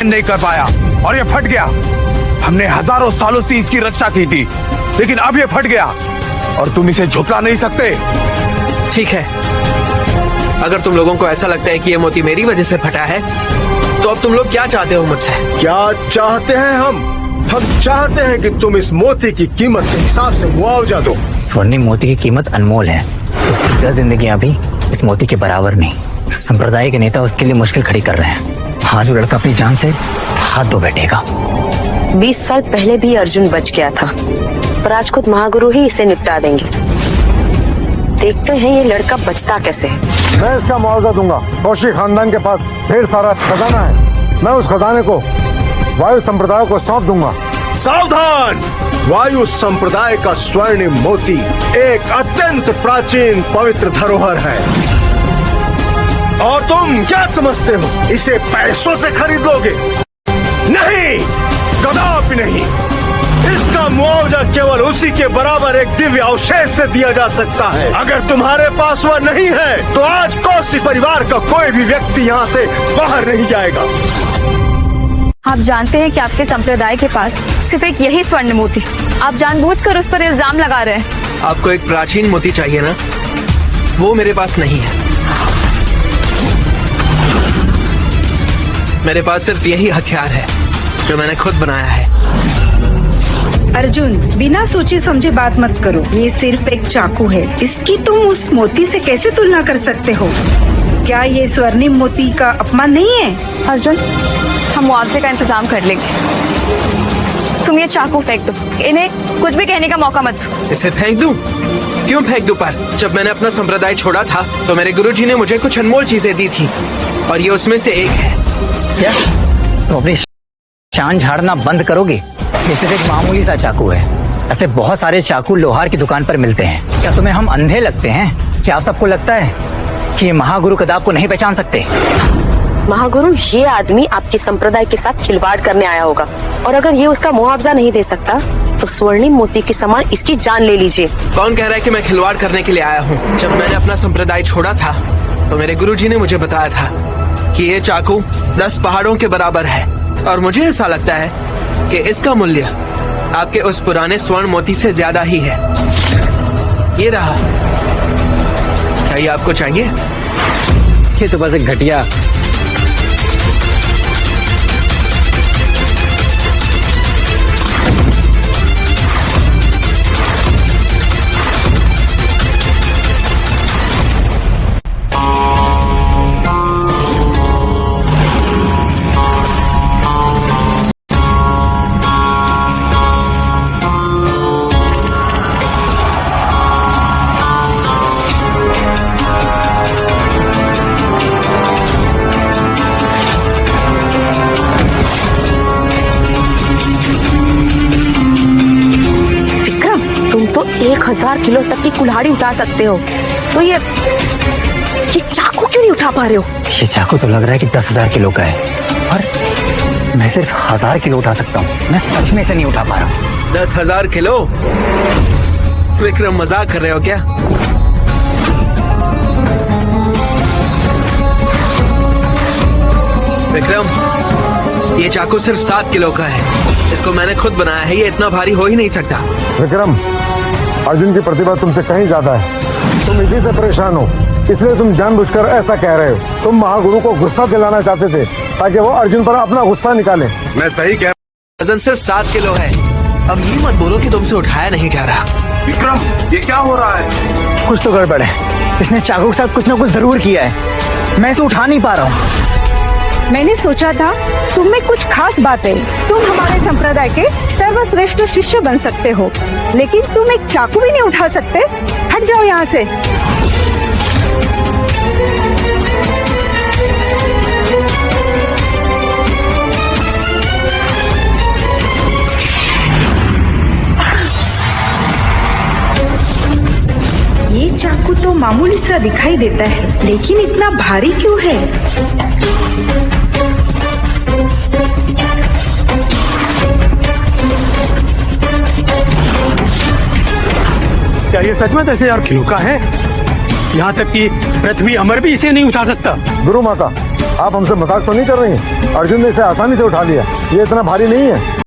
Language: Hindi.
नहीं कर पाया और ये फट गया। हमने हजारों सालों से इसकी रक्षा की थी, लेकिन अब ये फट गया और तुम इसे झुकला नहीं सकते। ठीक है, अगर तुम लोगों को ऐसा लगता है कि ये मोती मेरी वजह से फटा है, तो अब तुम लोग क्या चाहते हो मुझसे? क्या चाहते हैं हम चाहते हैं कि तुम इस मोती की कीमत के हिसाब से मुआवजा दो। स्वर्णिम मोती की कीमत अनमोल है। उसकी 10 जिंदगियां भी इस मोती के बराबर नहीं। संप्रदाय के नेता उसके लिए मुश्किल खड़ी कर रहे हैं। आज वो लड़का अपनी जान से हाथ धो बैठेगा। 20 साल पहले भी अर्जुन बच गया था, पर आज खुद महागुरु ही इसे निपटा देंगे। देखते हैं ये लड़का बचता कैसे है। मैं इसका मुआवजा दूंगा। कौशिक खानदान के पास ढेर सारा खजाना है। मैं उस खजाने को वायु संप्रदाय को सौंप दूंगा। सावधान! वायु संप्रदाय का स्वर्णिम मोती एक अत्यंत प्राचीन पवित्र धरोहर है, और तुम क्या समझते हो इसे पैसों से खरीद लोगे? नहीं, कदापि नहीं। इसका मुआवजा केवल उसी के बराबर एक दिव्य अवशेष से दिया जा सकता है। अगर तुम्हारे पास वह नहीं है, तो आज कौशिक परिवार का कोई भी व्यक्ति यहाँ से बाहर नहीं जाएगा। आप जानते हैं कि आपके संप्रदाय के पास सिर्फ एक यही स्वर्ण मोती, आप जानबूझकर उस पर इल्जाम लगा रहे हैं। आपको एक प्राचीन मोती चाहिए ना, वो मेरे पास नहीं है। मेरे पास सिर्फ यही हथियार है जो मैंने खुद बनाया है। अर्जुन, बिना सोचे समझे बात मत करो। ये सिर्फ एक चाकू है, इसकी तुम उस मोती से कैसे तुलना कर सकते हो? क्या ये स्वर्णिम मोती का अपमान नहीं है? अर्जुन, हम मुआवजे का इंतजाम कर लेंगे। तुम ये चाकू फेंक दो, इन्हें कुछ भी कहने का मौका मत दो। इसे फेंक दूं? क्यों फेंक दूं? पर जब मैंने अपना संप्रदाय छोड़ा था, तो मेरे गुरुजी ने मुझे कुछ अनमोल चीजें दी थी, और ये उसमें से एक है। क्या तुम अपनी शान झाड़ना बंद करोगे? ये सिर्फ एक मामूली सा चाकू है। ऐसे बहुत सारे चाकू लोहार की दुकान पर मिलते हैं। क्या तुम्हें हम अंधे लगते हैं? क्या आप सबको लगता है कि ये महागुरु कदाब को नहीं पहचान सकते? महागुरु, ये आदमी आपके संप्रदाय के साथ खिलवाड़ करने आया होगा, और अगर ये उसका मुआवजा नहीं दे सकता, तो स्वर्णिम मोती के समान इसकी जान ले लीजिए। कौन कह रहा है कि मैं खिलवाड़ करने के लिए आया हूँ? जब मैंने अपना संप्रदाय छोड़ा था, तो मेरे गुरुजी ने मुझे बताया था कि ये चाकू 10 पहाड़ों के बराबर है, और मुझे ऐसा लगता है कि इसका मूल्य आपके उस पुराने स्वर्ण मोती से ज्यादा ही है। ये रहा। क्या ये आपको चाहिए? ये तो बस एक घटिया तुम तो 1000 किलो तक की कुल्हाड़ी उठा सकते हो, तो ये चाकू क्यों नहीं उठा पा रहे हो? ये चाकू तो लग रहा है कि 10,000 किलो का है, और मैं सिर्फ 1000 किलो उठा सकता हूँ। मैं सच में इसे नहीं उठा पा रहा हूँ। 10,000 किलो? विक्रम, मजाक कर रहे हो क्या? विक्रम, ये चाकू सिर्फ 7 किलो का है। इसको मैंने खुद बनाया है, ये इतना भारी हो ही नहीं सकता। विक्रम, अर्जुन की प्रतिभा तुमसे कहीं ज्यादा है। तुम इसी से परेशान हो, इसलिए तुम जानबूझकर ऐसा कह रहे हो। तुम महागुरु को गुस्सा दिलाना चाहते थे, ताकि वो अर्जुन पर अपना गुस्सा निकाले। मैं सही कह। वजन सिर्फ 7 किलो है। अब ये मत बोलो कि तुमसे उठाया नहीं जा रहा। विक्रम, ये क्या हो रहा है? कुछ तो गड़बड़ है। इसने चाकू के साथ कुछ न कुछ जरूर किया है। मैं इसे उठा नहीं पा रहा हूँ। मैंने सोचा था तुम में कुछ खास बात है, तुम हमारे संप्रदाय के सर्वश्रेष्ठ शिष्य बन सकते हो, लेकिन तुम एक चाकू भी नहीं उठा सकते। हट जाओ यहाँ से। ये चाकू तो मामूली सा दिखाई देता है, लेकिन इतना भारी क्यों है? क्या ये सच में 10,000 किलो का है? यहाँ तक कि पृथ्वी अमर भी इसे नहीं उठा सकता। गुरु माता, आप हमसे मजाक तो नहीं कर रही हैं? अर्जुन ने इसे आसानी से उठा लिया, ये इतना भारी नहीं है।